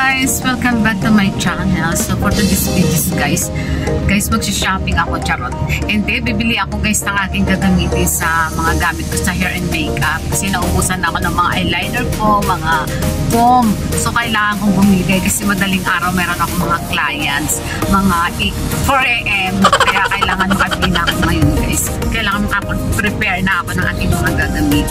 guys! Welcome back to my channel. So for today's videos guys, magsha-shopping ako, charot. Hindi, bibili ako guys ng aking gagamitin sa mga gamit ko sa hair and makeup. Kasi naubusan ako ng mga eyeliner ko, mga foam. So kailangan kong bumili kasi madaling araw meron ako mga clients, mga 4 AM. Kaya kailangan makabili na ako ngayon guys. Kailangan makapag-prepare na ako ng ating mga gagamit.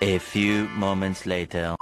A few moments later.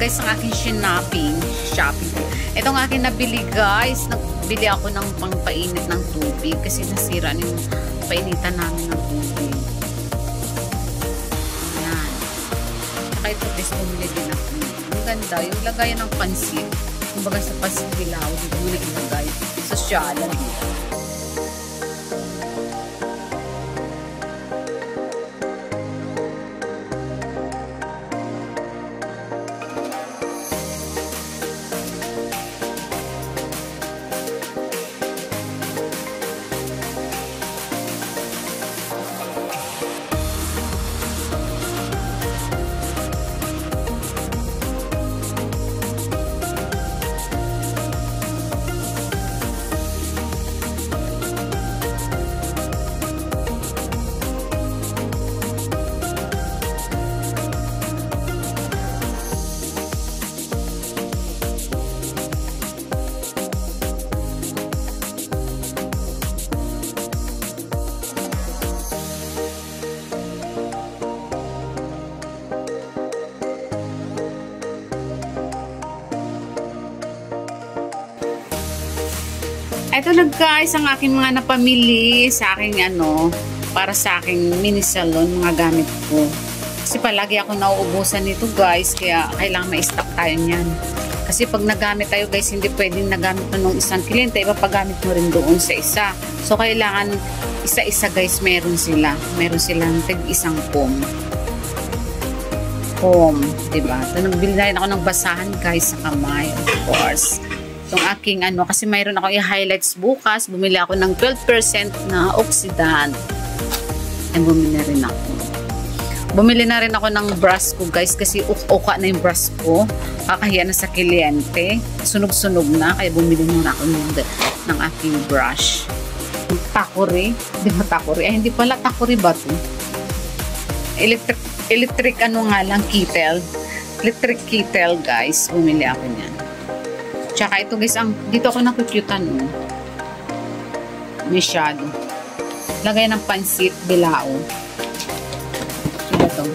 guys ang aking shopping. Itong aking nabili guys, nagbili ako ng pangpainit ng tubig kasi nasira na yung painitan namin ng tubig. Ayan. Saka ito guys, bumili din ako. Ang ganda, yung lagayan ng pansit. Kumbaga sa pansit bilaw, dito mo na ilagay. Sosyalan. Ito na guys, ang aking mga napamili sa aking para sa aking mini salon, mga gamit ko. Kasi palagi ako nauubusan nito guys, kaya kailangan ma-stock tayo niyan. Kasi pag nagamit tayo guys, hindi pwedeng nagamit mo ng isang kliyente, ipapagamit mo rin doon sa isa. So kailangan isa-isa guys, meron sila. Meron silang tig-isang foam. Diba? So nagbili na rin ako ng basahan guys sa kamay, of course. Itong aking kasi mayroon ako i-highlights bukas. Bumili ako ng 12% na oxidant. And bumili na rin ako ng brush ko guys, kasi uka na yung brush ko. Kakahiya na sa kliyente. Sunog-sunog na, kaya bumili muna ako ng aking brush. Takuri. Di ba takuri? Ay, hindi pala takuri ba ito? Electric kettle. Electric kettle guys. Bumili ako niyan. Tsaka ito guys, dito ako nakukyutan masyado. Lagay ng pansit bilao. Diba ito?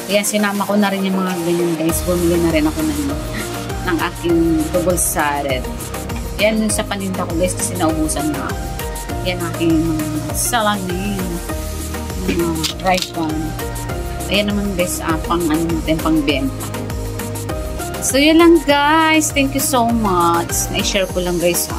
Ayan, sinama ko na rin yung mga ganyan guys. Bumili na rin ako ng aking double salad. Yan yung sa paninda ko guys, kasi naubusan na ako. Yan aking salamin. Rice one. Ayan naman guys, pang pang benta. So, yun lang guys. Thank you so much. Na-share ko lang guys